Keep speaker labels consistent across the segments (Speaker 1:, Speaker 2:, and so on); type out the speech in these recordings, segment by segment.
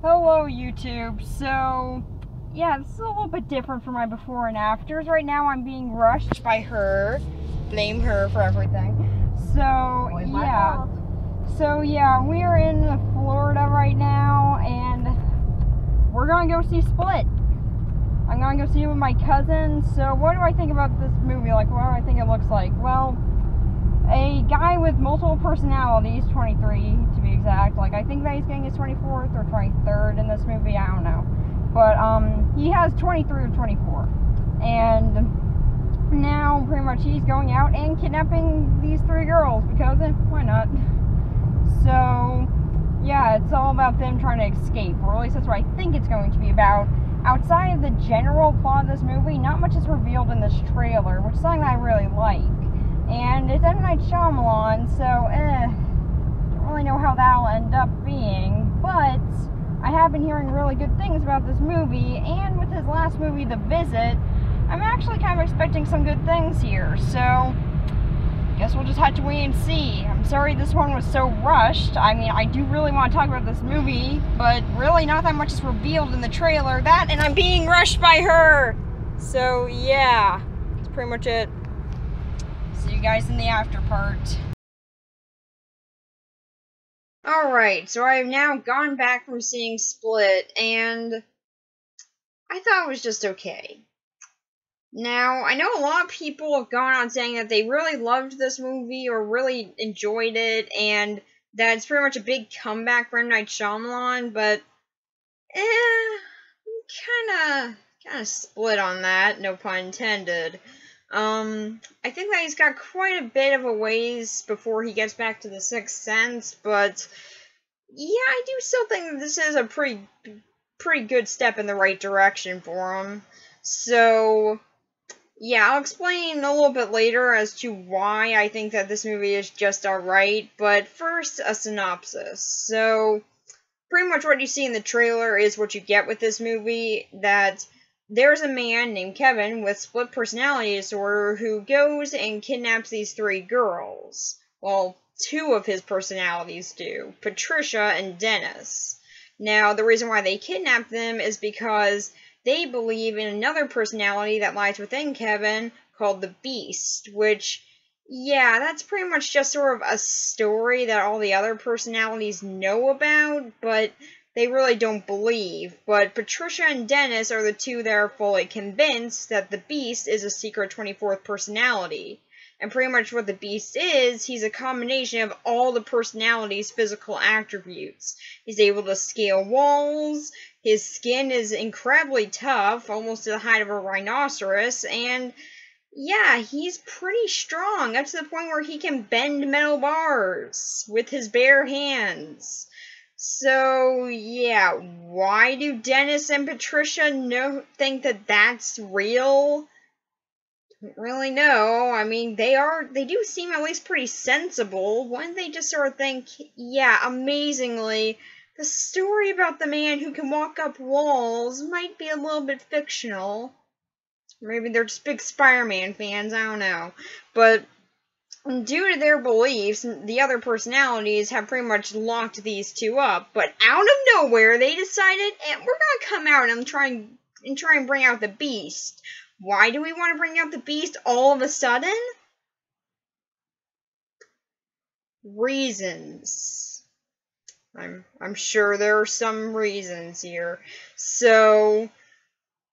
Speaker 1: Hello YouTube. So, yeah, this is a little bit different from my before and afters. Right now I'm being rushed by her. Blame her for everything. So, yeah. So, yeah, we are in Florida right now and we're going to go see Split. I'm going to go see it with my cousin. So, what do I think about this movie? Like, what do I think it looks like? Well, a guy with multiple personalities, 23 to be exact. Like, I think that he's getting his 24th or 23rd in this movie, I don't know. But, he has 23 or 24. And now, pretty much, he's going out and kidnapping these three girls, because, why not? So, yeah, it's all about them trying to escape, or at least that's what I think it's going to be about. Outside of the general plot of this movie, not much is revealed in this trailer, which is something that I really like. And it's M. Night Shyamalan, so, don't really know how that'll end up being, but I have been hearing really good things about this movie, and with his last movie, The Visit, I'm actually kind of expecting some good things here, so guess we'll just have to wait and see. I'm sorry this one was so rushed. I mean, I do really want to talk about this movie, but really not that much is revealed in the trailer. That, and I'm being rushed by her! So, yeah, that's pretty much it. See you guys in the after part. Alright, so I have now gone back from seeing Split, and I thought it was just okay. Now, I know a lot of people have gone on saying that they really loved this movie or really enjoyed it, and that it's pretty much a big comeback for M. Night Shyamalan, but kinda split on that, no pun intended. I think that he's got quite a bit of a ways before he gets back to The Sixth Sense, but yeah, I do still think that this is a pretty good step in the right direction for him. So, yeah, I'll explain a little bit later as to why I think that this movie is just alright, but first, a synopsis. So, pretty much what you see in the trailer is what you get with this movie, that there's a man named Kevin with split personality disorder who goes and kidnaps these three girls. Well, two of his personalities do, Patricia and Dennis. Now, the reason why they kidnap them is because they believe in another personality that lies within Kevin called the Beast, which, yeah, that's pretty much just sort of a story that all the other personalities know about, but they really don't believe. But Patricia and Dennis are the two that are fully convinced that the Beast is a secret 24th personality. And pretty much what the Beast is, he's a combination of all the personalities' physical attributes. He's able to scale walls, his skin is incredibly tough, almost to the height of a rhinoceros, and yeah, he's pretty strong, up to the point where he can bend metal bars with his bare hands. So, yeah, why do Dennis and Patricia think that that's real? Don't really know. I mean, they do seem at least pretty sensible. Wouldn't they just sort of think, yeah, amazingly, the story about the man who can walk up walls might be a little bit fictional. Maybe they're just big Spider-Man fans, I don't know. But due to their beliefs, the other personalities have pretty much locked these two up. But out of nowhere, they decided, we're gonna come out and try and bring out the Beast. Why do we want to bring out the Beast all of a sudden? Reasons. I'm sure there are some reasons here. So,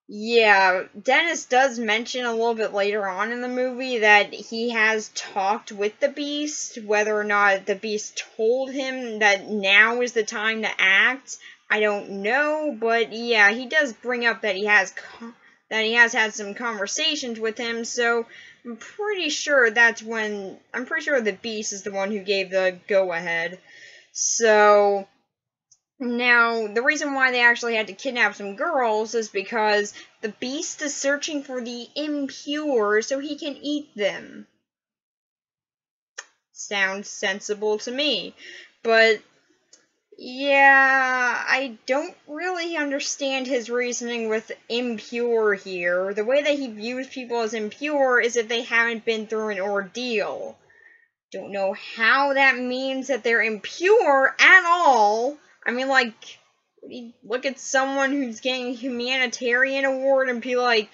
Speaker 1: yeah, Dennis does mention a little bit later on in the movie that he has talked with the Beast. Whether or not the Beast told him that now is the time to act, I don't know. But yeah, he does bring up that he has had some conversations with him. So I'm pretty sure the Beast is the one who gave the go-ahead. So now, the reason why they actually had to kidnap some girls is because the Beast is searching for the impure so he can eat them. Sounds sensible to me. But, yeah, I don't really understand his reasoning with impure here. The way that he views people as impure is if they haven't been through an ordeal. Don't know how that means that they're impure at all. I mean, like, look at someone who's getting a humanitarian award and be like,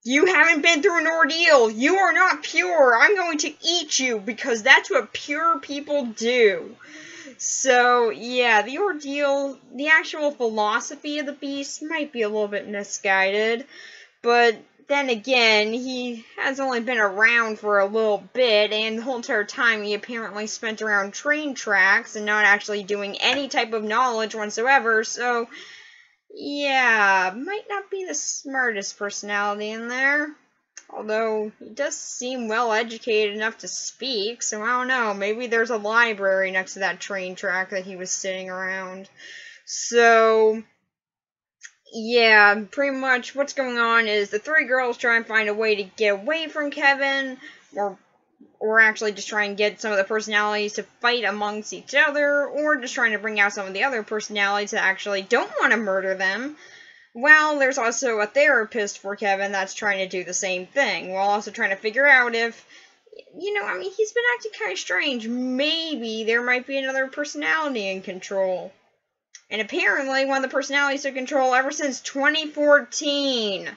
Speaker 1: you haven't been through an ordeal. You are not pure. I'm going to eat you because that's what pure people do. So, yeah, the ordeal, the actual philosophy of the beast might be a little bit misguided, but then again, he has only been around for a little bit, and the whole entire time he apparently spent around train tracks and not actually doing any type of knowledge whatsoever, so yeah, might not be the smartest personality in there. Although, he does seem well educated enough to speak, so I don't know, maybe there's a library next to that train track that he was sitting around. So, yeah, pretty much what's going on is the three girls try and find a way to get away from Kevin, or actually just try and get some of the personalities to fight amongst each other, or just trying to bring out some of the other personalities that actually don't want to murder them. Well, there's also a therapist for Kevin that's trying to do the same thing, while also trying to figure out if, he's been acting kind of strange. Maybe there might be another personality in control. And apparently, one of the personalities took control ever since 2014. This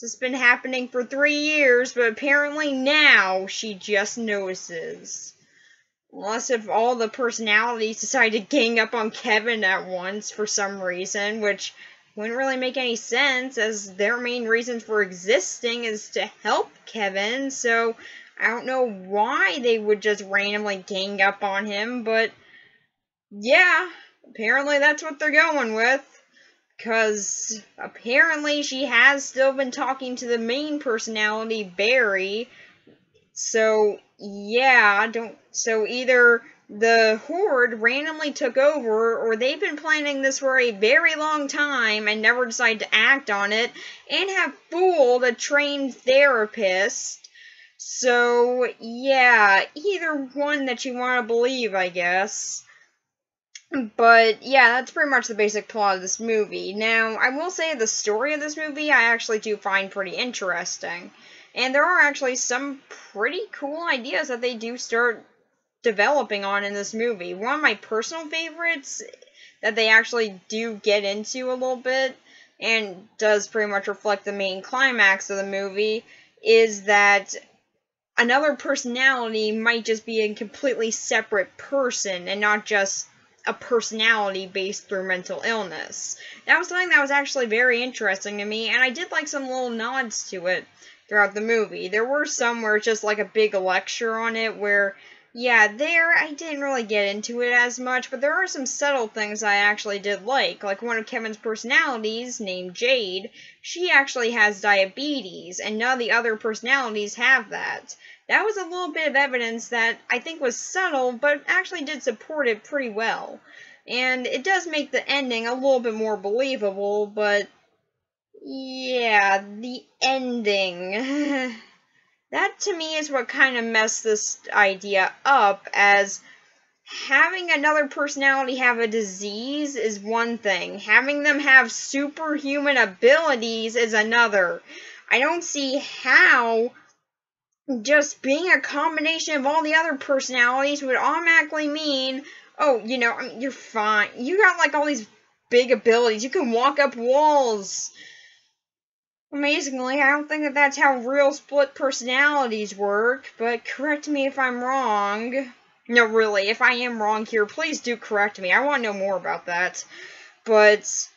Speaker 1: has been happening for 3 years, but apparently now she just notices. Unless if all the personalities decide to gang up on Kevin at once for some reason, which wouldn't really make any sense, as their main reason for existing is to help Kevin, so I don't know why they would just randomly gang up on him, but yeah, apparently that's what they're going with. Because apparently she has still been talking to the main personality, Barry. So, yeah, so either the Horde randomly took over, or they've been planning this for a very long time and never decided to act on it, and have fooled a trained therapist. So, yeah, either one that you want to believe, I guess. But, yeah, that's pretty much the basic plot of this movie. Now, I will say the story of this movie I actually do find pretty interesting. And there are actually some pretty cool ideas that they do start developing on in this movie. One of my personal favorites that they actually do get into a little bit, and does pretty much reflect the main climax of the movie, is that another personality might just be a completely separate person and not just a personality based through mental illness. That was something that was actually very interesting to me, and I did like some little nods to it throughout the movie. There were some where it's just like a big lecture on it where, yeah, there I didn't really get into it as much, but there are some subtle things I actually did like. Like one of Kevin's personalities, named Jade, she actually has diabetes, and none of the other personalities have that. That was a little bit of evidence that I think was subtle, but actually did support it pretty well. And it does make the ending a little bit more believable, but yeah, the ending. That to me is what kind of messed this idea up, as having another personality have a disease is one thing. Having them have superhuman abilities is another. I don't see how just being a combination of all the other personalities would automatically mean, oh, you're fine. You got, like, all these big abilities. You can walk up walls. Amazingly, I don't think that that's how real split personalities work, but correct me if I'm wrong. No, really, if I am wrong here, please do correct me. I want to know more about that. But,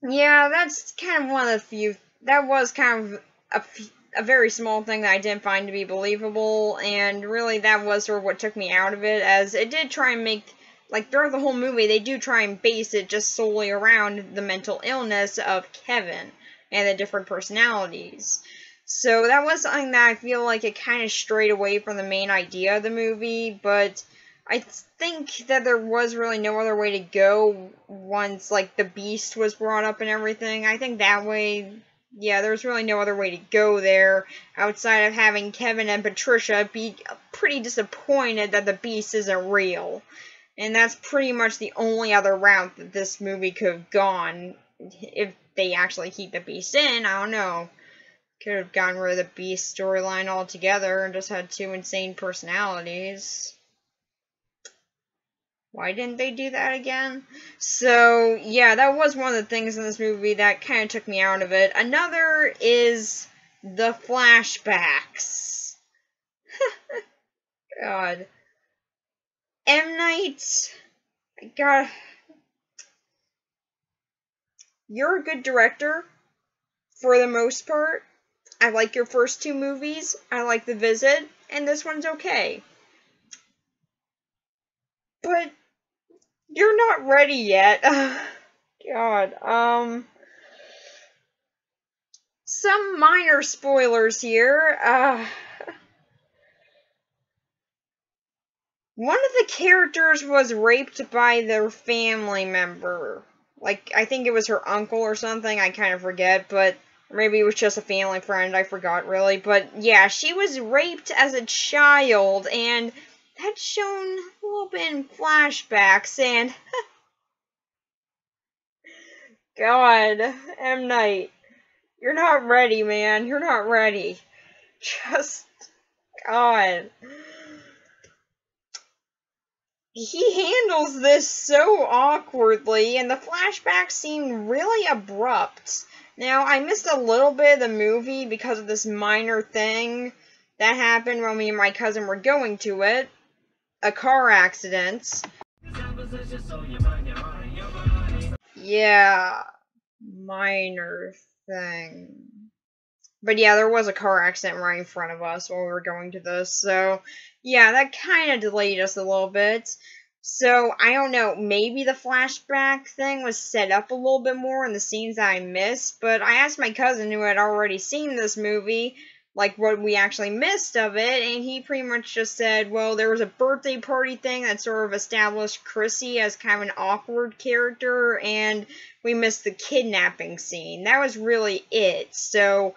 Speaker 1: yeah, that's kind of one of the few, that was kind of a very small thing that I didn't find to be believable, and really that was sort of what took me out of it, as it did try and make, like, throughout the whole movie, they do try and base it just solely around the mental illness of Kevin and the different personalities. So that was something that I feel like it kind of strayed away from the main idea of the movie, but I think that there was really no other way to go once, like, the Beast was brought up and everything. I think that way, yeah, there's really no other way to go there outside of having Kevin and Patricia be pretty disappointed that the Beast isn't real. And that's pretty much the only other route that this movie could have gone. If they actually keep the Beast in, I don't know. Could have gotten rid of the Beast storyline altogether and just had two insane personalities. Why didn't they do that again? So, yeah, that was one of the things in this movie that kind of took me out of it. Another is the flashbacks. God. M. Night, God, you're a good director, for the most part. I like your first two movies, I like The Visit, and this one's okay. But, you're not ready yet. God, some minor spoilers here. One of the characters was raped by their family member. Like, I think it was her uncle or something, I kind of forget, but maybe it was just a family friend, I forgot really. But yeah, she was raped as a child, and that's shown a little bit in flashbacks, and God, M. Night, you're not ready, man, you're not ready. Just, God. He handles this so awkwardly, and the flashbacks seem really abrupt. Now, I missed a little bit of the movie because of this minor thing that happened when me and my cousin were going to it. A car accident. Yeah, minor thing. But yeah, there was a car accident right in front of us while we were going to this, so yeah, that kind of delayed us a little bit. So, I don't know, maybe the flashback thing was set up a little bit more in the scenes that I missed, but I asked my cousin who had already seen this movie, like, what we actually missed of it, and he pretty much just said, well, there was a birthday party thing that sort of established Chrissy as kind of an awkward character, and we missed the kidnapping scene. That was really it, so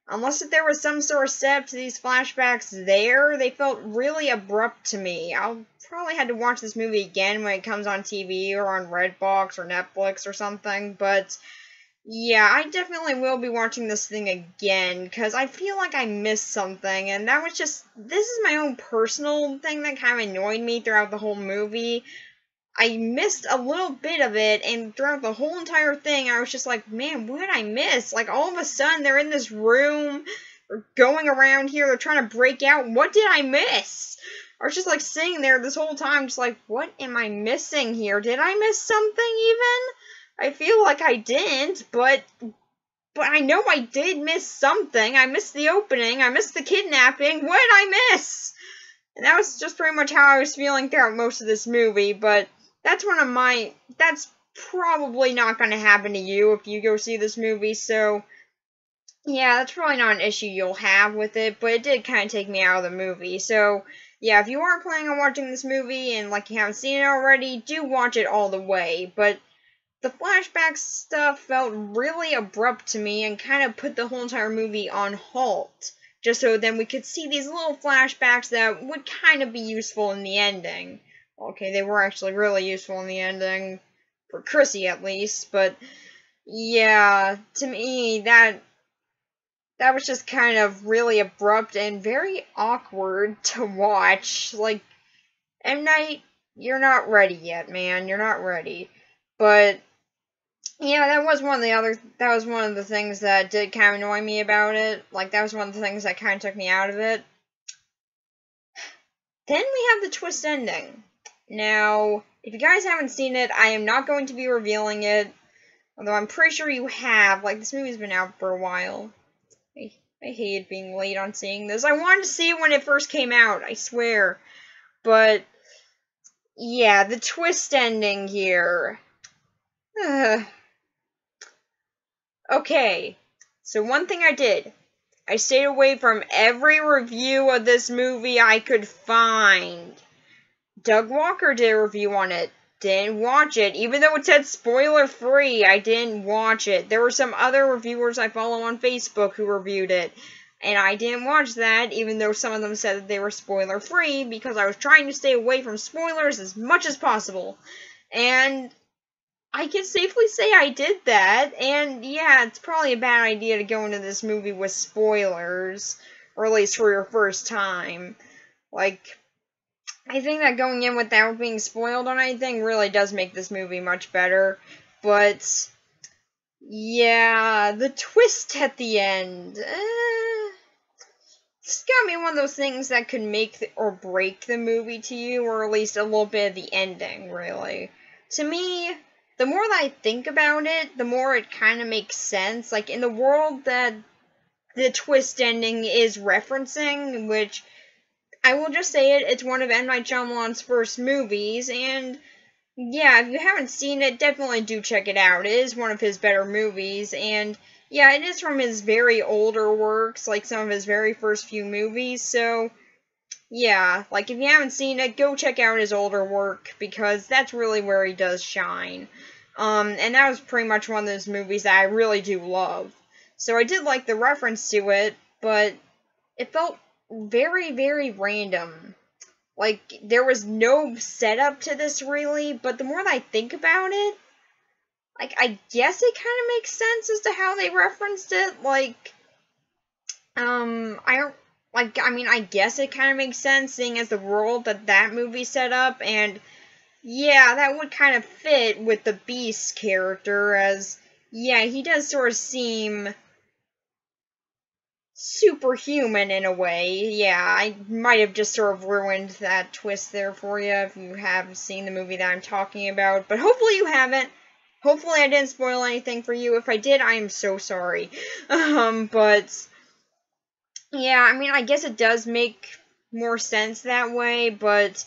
Speaker 1: unless if there was some sort of setup to these flashbacks there, they felt really abrupt to me. I'll probably have to watch this movie again when it comes on TV or on Redbox or Netflix or something, but yeah, I definitely will be watching this thing again, because I feel like I missed something, and that was just, this is my own personal thing that kind of annoyed me throughout the whole movie. I missed a little bit of it, and throughout the whole entire thing, I was just like, man, what did I miss? Like, all of a sudden, they're in this room, they're going around here, they're trying to break out. What did I miss? I was just, like, sitting there this whole time, just like, what am I missing here? Did I miss something, even? I feel like I didn't, but I know I did miss something. I missed the opening, I missed the kidnapping. What did I miss? And that was just pretty much how I was feeling throughout most of this movie, but that's probably not going to happen to you if you go see this movie, so yeah, that's probably not an issue you'll have with it, but it did kind of take me out of the movie, so yeah, if you are planning on watching this movie and like you haven't seen it already, do watch it all the way, but the flashback stuff felt really abrupt to me and kind of put the whole entire movie on halt, just so then we could see these little flashbacks that would kind of be useful in the ending. Okay, they were actually really useful in the ending, for Chrissy at least, but yeah, to me, that was just kind of really abrupt and very awkward to watch. Like, M. Night, you're not ready yet, man, you're not ready. But yeah, that was one of the things that did kind of annoy me about it. Like, that was one of the things that kind of took me out of it. Then we have the twist ending. Now, if you guys haven't seen it, I am not going to be revealing it. Although I'm pretty sure you have. Like, this movie's been out for a while. I hated being late on seeing this. I wanted to see it when it first came out, I swear. But, yeah, the twist ending here. Okay, so one thing I did, I stayed away from every review of this movie I could find. Doug Walker did a review on it. Didn't watch it. Even though it said spoiler free, I didn't watch it. There were some other reviewers I follow on Facebook who reviewed it. And I didn't watch that, even though some of them said that they were spoiler free, because I was trying to stay away from spoilers as much as possible. And I can safely say I did that, and yeah, it's probably a bad idea to go into this movie with spoilers, or at least for your first time. Like, I think that going in without being spoiled on anything really does make this movie much better. But yeah, the twist at the end. It's gotta be one of those things that could make or break the movie to you, or at least a little bit of the ending, really. To me, the more that I think about it, the more it kind of makes sense. Like, in the world that the twist ending is referencing, which I will just say it, it's one of M. Night Shyamalan's first movies, and yeah, if you haven't seen it, definitely do check it out. It is one of his better movies, and yeah, it is from his very older works, like some of his very first few movies, so yeah, like if you haven't seen it, go check out his older work, because that's really where he does shine. And that was pretty much one of those movies that I really do love. So I did like the reference to it, but it felt very, very random. Like, there was no setup to this, really, but the more that I think about it, like, I guess it kind of makes sense as to how they referenced it. Like, I don't, like, I mean, I guess it kind of makes sense, seeing as the world that movie set up, and yeah, that would kind of fit with the Beast character, as, yeah, he does sort of seem superhuman in a way. Yeah, I might have just sort of ruined that twist there for you if you have seen the movie that I'm talking about, but hopefully you haven't. Hopefully I didn't spoil anything for you. If I did, I am so sorry. But yeah, I mean, I guess it does make more sense that way, but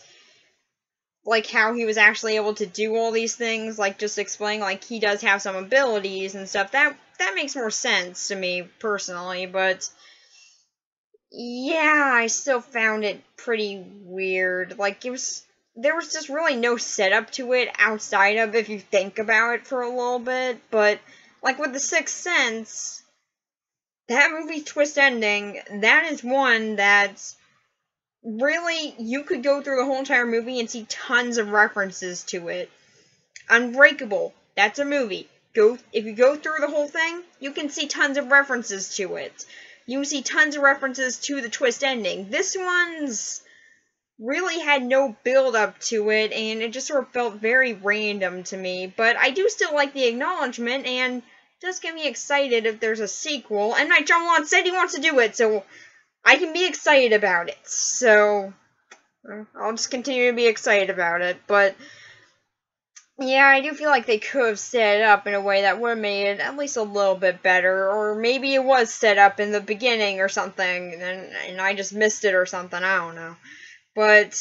Speaker 1: like how he was actually able to do all these things, like just explaining like he does have some abilities and stuff, that makes more sense to me personally, but yeah, I still found it pretty weird. Like, there was just really no setup to it outside of if you think about it for a little bit, but, like, with The Sixth Sense, that movie twist ending, that is one that really, you could go through the whole entire movie and see tons of references to it. Unbreakable, that's a movie. If you go through the whole thing, you can see tons of references to it. You see tons of references to the twist ending. This one's really had no build up to it, and it just sort of felt very random to me. But I do still like the acknowledgement, and does get me excited if there's a sequel. And Night Shyamalan said he wants to do it, so I can be excited about it. So I'll just continue to be excited about it. But yeah, I do feel like they could have set it up in a way that would have made it at least a little bit better, or maybe it was set up in the beginning or something, and I just missed it or something, I don't know. But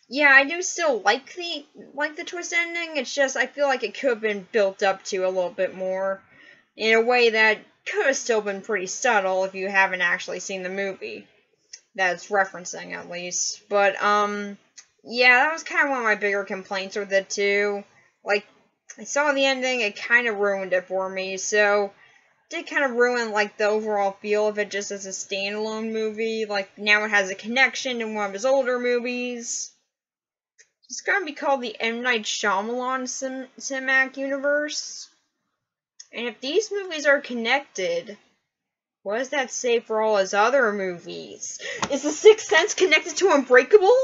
Speaker 1: yeah, I do still like the twist ending, it's just I feel like it could have been built up to a little bit more, in a way that could have still been pretty subtle if you haven't actually seen the movie. That's referencing, at least. But, yeah, that was kind of one of my bigger complaints with it, too. Like, I saw the ending, it kind of ruined it for me, so it did kind of ruin, like, the overall feel of it just as a standalone movie. Like, now it has a connection to one of his older movies. It's gonna be called the M. Night Shyamalan Cinematic Universe. And if these movies are connected, what does that say for all his other movies? Is The Sixth Sense connected to Unbreakable?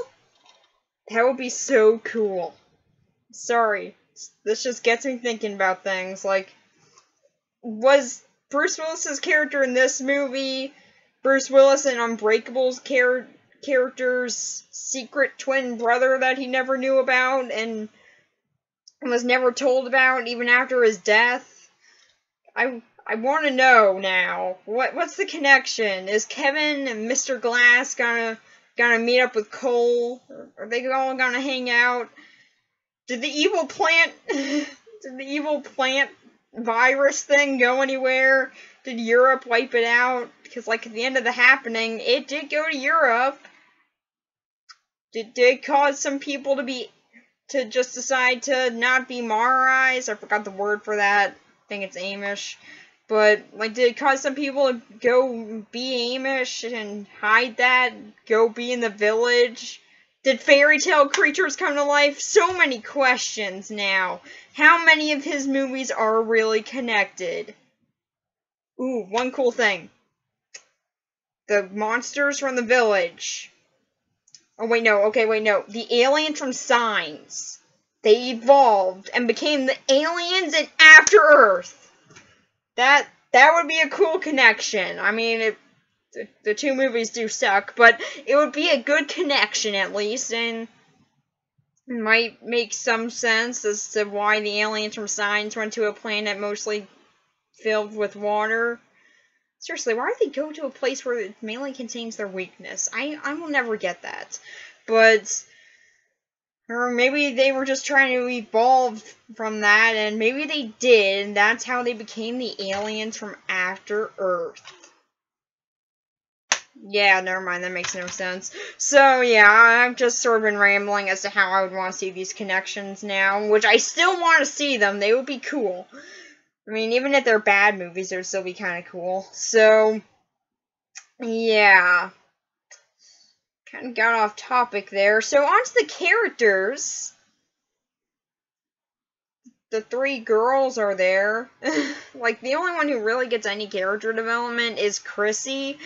Speaker 1: That would be so cool. Sorry. This just gets me thinking about things. Like, was Bruce Willis's character in this movie Bruce Willis and Unbreakable's character's secret twin brother that he never knew about and was never told about even after his death? I want to know now. What's the connection? Is Kevin and Mr. Glass gonna meet up with Cole? Are they all gonna hang out? Did the evil plant virus thing go anywhere? Did Europe wipe it out? Because like at the end of The Happening, it did go to Europe. Did it cause some people to just decide to not be Maorized? I forgot the word for that. I think it's Amish. But, like, did it cause some people to go be Amish and hide that? Go be in the village? Did fairy tale creatures come to life? So many questions now. How many of his movies are really connected? Ooh, one cool thing. The monsters from the village. Oh, wait, no. Okay, wait, no. The aliens from Signs. They evolved and became the aliens in After Earth. That would be a cool connection. I mean, the two movies do suck, but it would be a good connection at least, and might make some sense as to why the aliens from Signs went to a planet mostly filled with water. Seriously, why do they go to a place where it mainly contains their weakness? I will never get that. But, or maybe they were just trying to evolve from that, and maybe they did, and that's how they became the aliens from After Earth. Yeah, never mind, that makes no sense. So, yeah, I've just sort of been rambling as to how I would want to see these connections now, which I still want to see them. They would be cool. I mean, even if they're bad movies, they'd still be kind of cool. So, yeah. Kind of got off topic there. So, on to the characters. The three girls are there. Like, the only one who really gets any character development is Chrissy.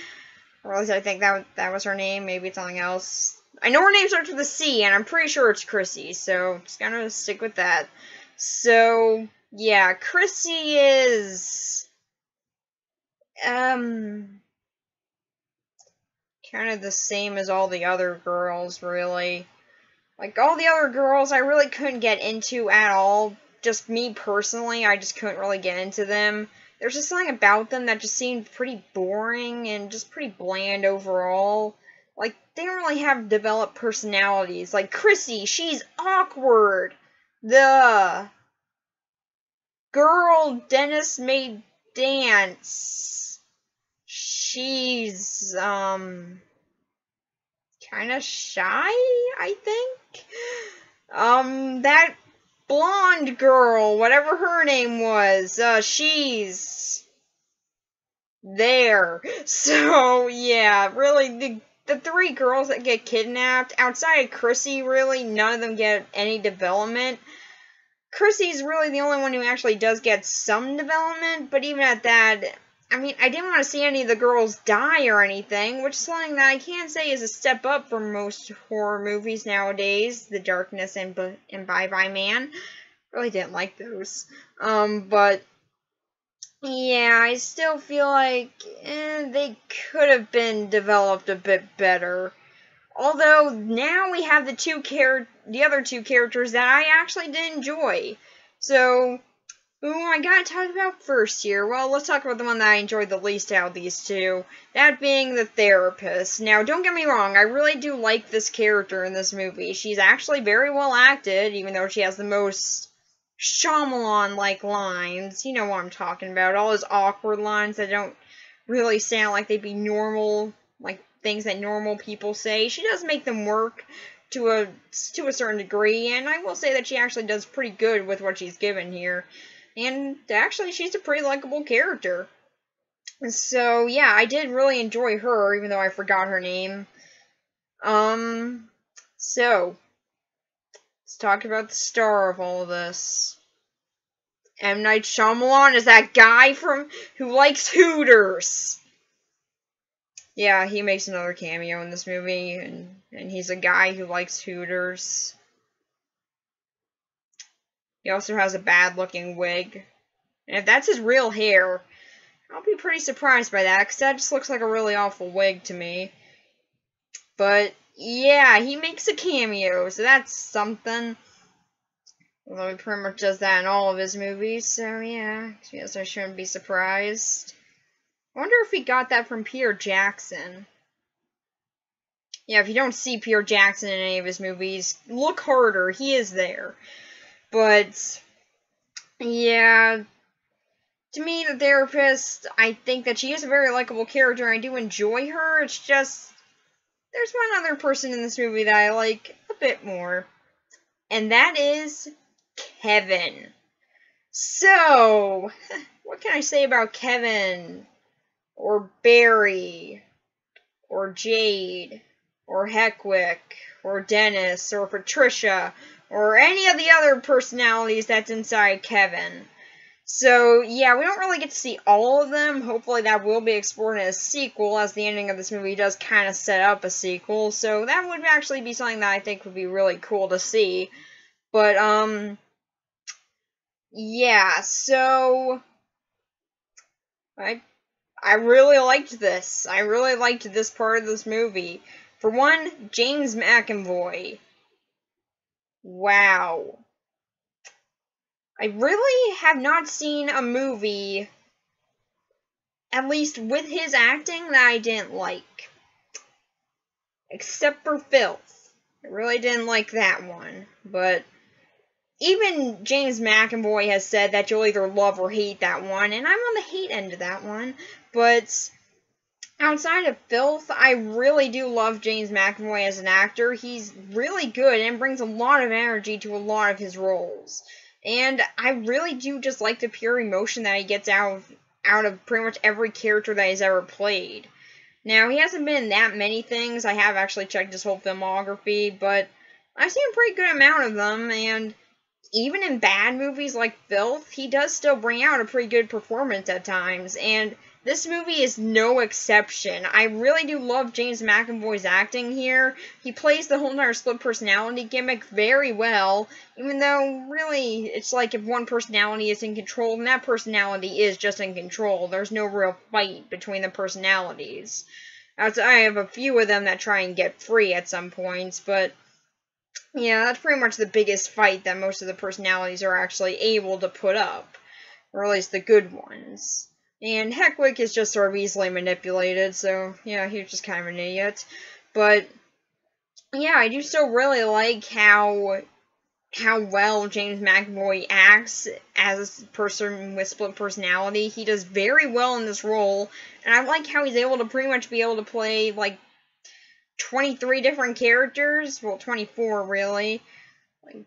Speaker 1: Or at least I think that was her name. Maybe it's something else. I know her name starts with a C, and I'm pretty sure it's Chrissy. So, just gonna stick with that. So, yeah, Chrissy is kind of the same as all the other girls, really. Like, all the other girls I really couldn't get into at all. Just me personally, I just couldn't really get into them. There's just something about them that just seemed pretty boring and just pretty bland overall. Like, they don't really have developed personalities. Like, Chrissy, she's awkward. The girl Dennis made dance. She's, kind of shy, I think. That blonde girl, whatever her name was, she's there. So, yeah, really, the three girls that get kidnapped, outside of Chrissy, really, none of them get any development. Chrissy's really the only one who actually does get some development, but even at that, I mean, I didn't want to see any of the girls die or anything, which is something that I can't say is a step up from most horror movies nowadays. The Darkness and Bye Bye Man. Really didn't like those. But, yeah, I still feel like they could have been developed a bit better. Although, now we have the other two characters that I actually did enjoy. So, who I gotta talk about first here? Well, let's talk about the one that I enjoyed the least out of these two. That being the therapist. Now, don't get me wrong, I really do like this character in this movie. She's actually very well acted, even though she has the most Shyamalan-like lines. You know what I'm talking about. All those awkward lines that don't really sound like they'd be normal, like things that normal people say. She does make them work to a certain degree, and I will say that she actually does pretty good with what she's given here. And actually, she's a pretty likable character. So, yeah, I did really enjoy her, even though I forgot her name. So, let's talk about the star of all of this. M. Night Shyamalan is that guy who likes Hooters. Yeah, he makes another cameo in this movie, and he's a guy who likes Hooters. He also has a bad-looking wig. And if that's his real hair, I'll be pretty surprised by that, because that just looks like a really awful wig to me. But, yeah, he makes a cameo, so that's something. Although he pretty much does that in all of his movies, so yeah, I guess I shouldn't be surprised. I wonder if he got that from Peter Jackson. Yeah, if you don't see Peter Jackson in any of his movies, look harder, he is there. But, yeah, to me, the therapist, I think that she is a very likable character. I do enjoy her. It's just, there's one other person in this movie that I like a bit more. And that is Kevin. So, what can I say about Kevin? Or Barry? Or Jade? Or Heckwick? Or Dennis? Or Patricia? Or any of the other personalities that's inside Kevin? So, yeah, we don't really get to see all of them. Hopefully that will be explored in a sequel, as the ending of this movie does kind of set up a sequel. So that would actually be something that I think would be really cool to see. But, yeah, so I really liked this. I really liked this part of this movie. For one, James McAvoy. Wow. I really have not seen a movie, at least with his acting, that I didn't like. Except for Filth. I really didn't like that one. But even James McAvoy has said that you'll either love or hate that one, and I'm on the hate end of that one. But outside of Filth, I really do love James McAvoy as an actor. He's really good and brings a lot of energy to a lot of his roles. And I really do just like the pure emotion that he gets out of pretty much every character that he's ever played. Now, he hasn't been in that many things. I have actually checked his whole filmography, but I've seen a pretty good amount of them, and even in bad movies like Filth, he does still bring out a pretty good performance at times, and this movie is no exception. I really do love James McAvoy's acting here. He plays the whole entire split personality gimmick very well, even though, really, it's like if one personality is in control, then that personality is just in control. There's no real fight between the personalities. I have a few of them that try and get free at some points, but yeah, that's pretty much the biggest fight that most of the personalities are actually able to put up. Or at least the good ones. And Heckwick is just sort of easily manipulated, so yeah, he's just kind of an idiot. But yeah, I do still really like how well James McAvoy acts as a person with split personality. He does very well in this role, and I like how he's able to pretty much be able to play like 23 different characters. Well, 24 really. Like,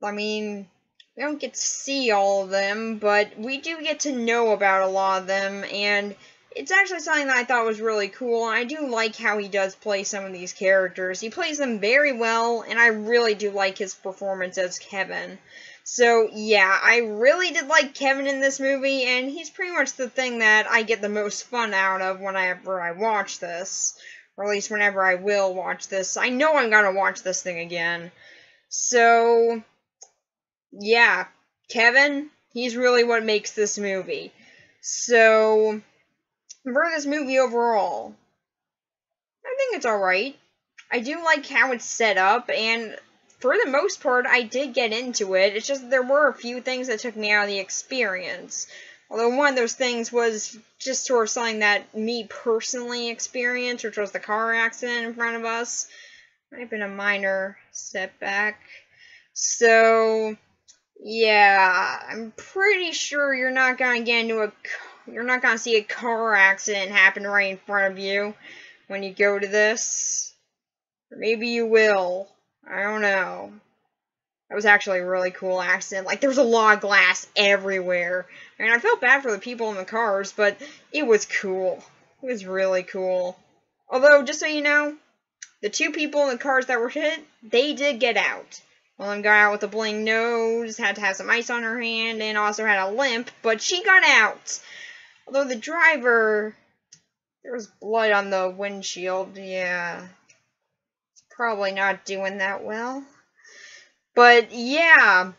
Speaker 1: I mean, we don't get to see all of them, but we do get to know about a lot of them, and it's actually something that I thought was really cool. I do like how he does play some of these characters. He plays them very well, and I really do like his performance as Kevin. So, yeah, I really did like Kevin in this movie, and he's pretty much the thing that I get the most fun out of whenever I watch this. Or at least whenever I will watch this. I know I'm gonna watch this thing again. So, yeah, Kevin, he's really what makes this movie. So, for this movie overall, I think it's alright. I do like how it's set up, and for the most part, I did get into it. It's just that there were a few things that took me out of the experience. Although one of those things was just sort of something that me personally experienced, which was the car accident in front of us. Might have been a minor setback. So, yeah, I'm pretty sure you're not gonna see a car accident happen right in front of you when you go to this. Or maybe you will. I don't know. That was actually a really cool accident. Like, there was a lot of glass everywhere. I mean, I felt bad for the people in the cars, but it was cool. It was really cool. Although, just so you know, the two people in the cars that were hit, they did get out. One got out with a bleeding nose, had to have some ice on her hand, and also had a limp, but she got out. Although the driver, there was blood on the windshield, yeah. Probably not doing that well. But yeah,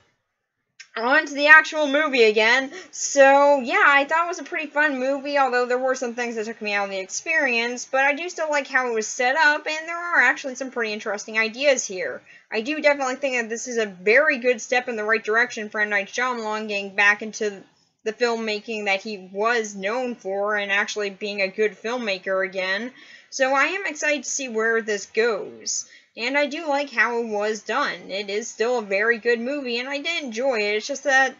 Speaker 1: on to the actual movie again. So yeah, I thought it was a pretty fun movie, although there were some things that took me out of the experience, but I do still like how it was set up, and there are actually some pretty interesting ideas here. I do definitely think that this is a very good step in the right direction for M. Night Shyamalan getting back into the filmmaking that he was known for, and actually being a good filmmaker again. So I am excited to see where this goes. And I do like how it was done. It is still a very good movie, and I did enjoy it. It's just that,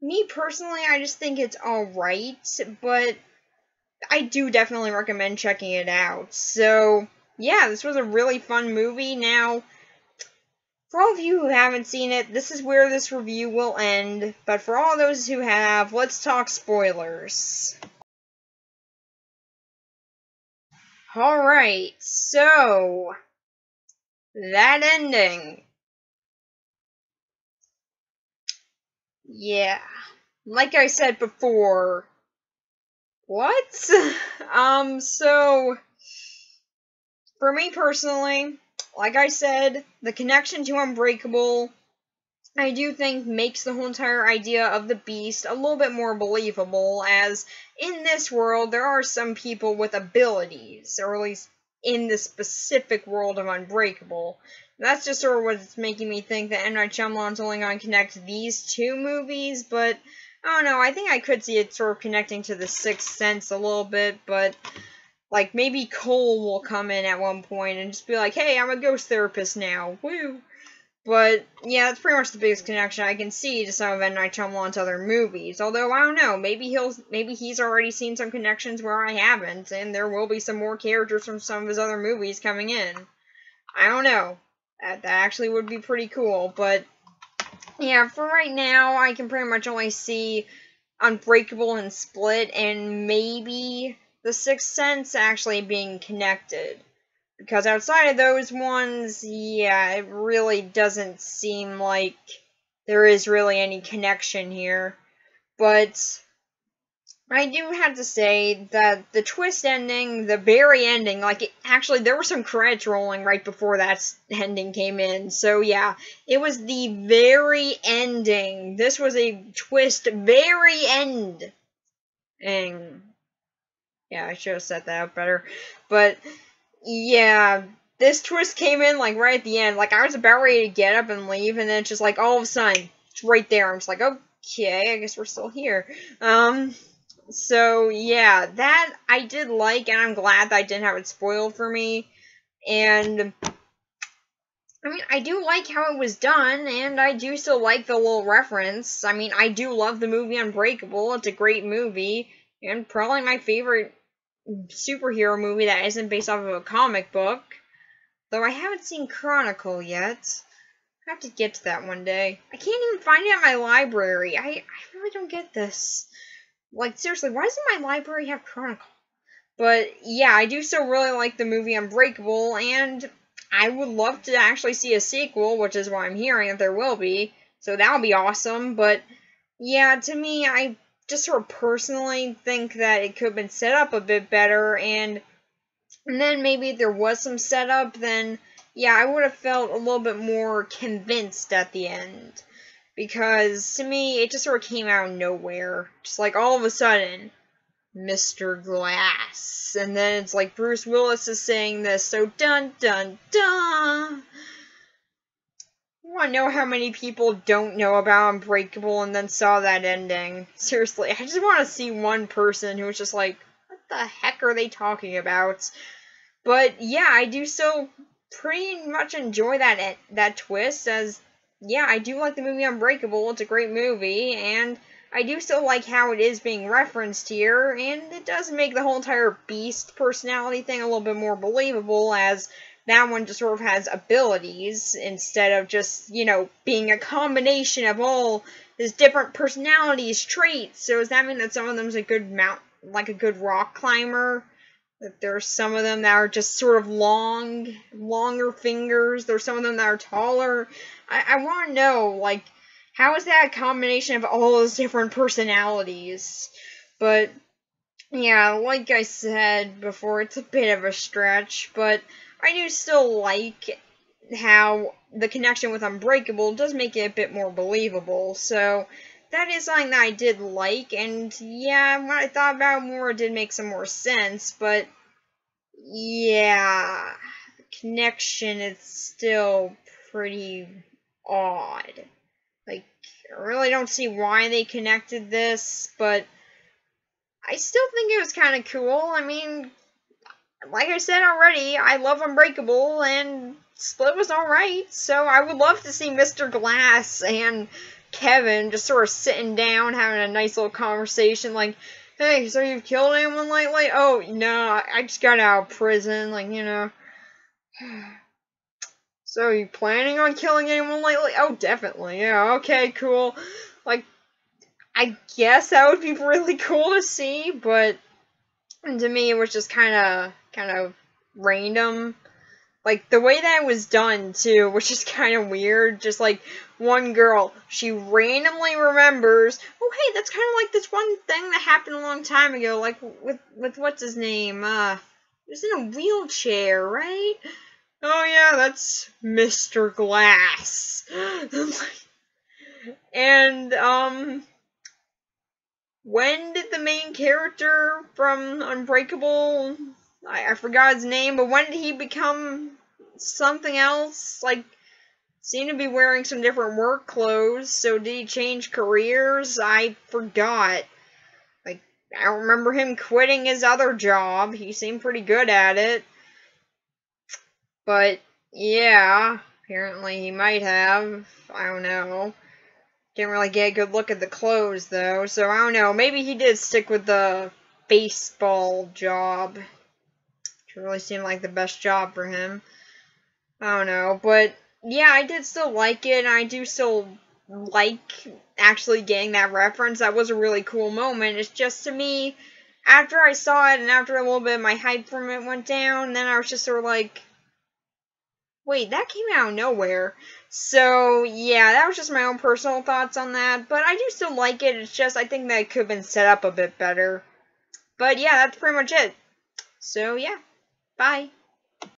Speaker 1: me personally, I just think it's alright, but I do definitely recommend checking it out. So, yeah, this was a really fun movie. Now, for all of you who haven't seen it, this is where this review will end. But for all those who have, let's talk spoilers. Alright, so that ending. Yeah. like I said before, what? So, for me personally, like I said, the connection to Unbreakable, I do think makes the whole entire idea of the Beast a little bit more believable, as in this world, there are some people with abilities, or at least in the specific world of Unbreakable. That's just sort of what's making me think that M. Night Shyamalan's only going to connect these two movies, but I don't know, I think I could see it sort of connecting to The Sixth Sense a little bit, but like, maybe Cole will come in at one point and just be like, hey, I'm a ghost therapist now, woo! But, yeah, that's pretty much the biggest connection I can see to some of M. Night Shyamalan's other movies. Although, I don't know, maybe he's already seen some connections where I haven't, and there will be some more characters from some of his other movies coming in. I don't know. That actually would be pretty cool, but, yeah, for right now, I can pretty much only see Unbreakable and Split, and maybe The Sixth Sense actually being connected. Because outside of those ones, yeah, it really doesn't seem like there is really any connection here. But I do have to say that the twist ending, the very ending, actually, there were some credits rolling right before that ending came in. So, yeah, it was the very ending. This was a twist, very ending. Yeah, I should have set that up better. But, yeah, this twist came in, right at the end. I was about ready to get up and leave, and then it's just, all of a sudden, it's right there. I'm just like, okay, I guess we're still here. So, yeah, that I did like, and I'm glad that I didn't have it spoiled for me. And, I mean, I do like how it was done, and I do still like the little reference. I mean, I do love the movie Unbreakable. It's a great movie, and probably my favorite superhero movie that isn't based off of a comic book. Though I haven't seen Chronicle yet. I have to get to that one day. I can't even find it at my library. I really don't get this. Seriously, why doesn't my library have Chronicle? But, yeah, I do still really like the movie Unbreakable, and I would love to actually see a sequel, which is why I'm hearing that there will be. So that'll be awesome, but, yeah, to me, I just sort of personally think that it could have been set up a bit better, and then maybe if there was some setup, then, yeah, I would have felt a little bit more convinced at the end. Because, to me, it just sort of came out of nowhere. Just all of a sudden, Mr. Glass. And then it's Bruce Willis is saying this, so dun dun dun! I want to know how many people don't know about Unbreakable and then saw that ending. Seriously, I just want to see one person who was just what the heck are they talking about? But, yeah, I do still pretty much enjoy that twist, as, yeah, I do like the movie Unbreakable. It's a great movie, and I do still like how it is being referenced here, and it does make the whole entire Beast personality thing a little bit more believable, as that one just sort of has abilities, instead of just, being a combination of all his different personalities, traits. So does that mean that some of them's a good a good rock climber? That there's some of them that are just sort of longer fingers. There's some of them that are taller. I want to know, how is that a combination of all those different personalities? But, yeah, like I said before, it's a bit of a stretch, but I do still like how the connection with Unbreakable does make it a bit more believable. So, that is something that I did like, and yeah, when I thought about it more, it did make some more sense, but yeah, the connection is still pretty odd. I really don't see why they connected this, but I still think it was kind of cool. I mean, like I said already, I love Unbreakable, and Split was alright, so I would love to see Mr. Glass and Kevin just sort of sitting down, having a nice little conversation, hey, so you've killed anyone lately? Oh, no, I just got out of prison, So, you planning on killing anyone lately? Oh, definitely, yeah, okay, cool. I guess that would be really cool to see, but to me it was just kind of random. Like, the way that it was done, too, which is kind of weird. Just, like, one girl, she randomly remembers, oh, hey, that's kind of like this one thing that happened a long time ago, like, with what's his name, he's in a wheelchair, right? Oh, yeah, that's Mr. Glass. And, when did the main character from Unbreakable, I forgot his name, but when did he become something else? Like, seemed to be wearing some different work clothes, so did he change careers? I forgot. Like, I don't remember him quitting his other job. He seemed pretty good at it. But, yeah, apparently he might have. I don't know. Didn't really get a good look at the clothes, though, so I don't know. Maybe he did stick with the baseball job. Which really seemed like the best job for him. I don't know, but yeah, I did still like it, and I do still like actually getting that reference. That was a really cool moment. It's just, to me, after I saw it, and after a little bit of my hype from it went down, then I was just sort of like, wait, that came out of nowhere. So, yeah, that was just my own personal thoughts on that. But I do still like it. It's just, I think that it could have been set up a bit better. But yeah, that's pretty much it. So, yeah. Bye.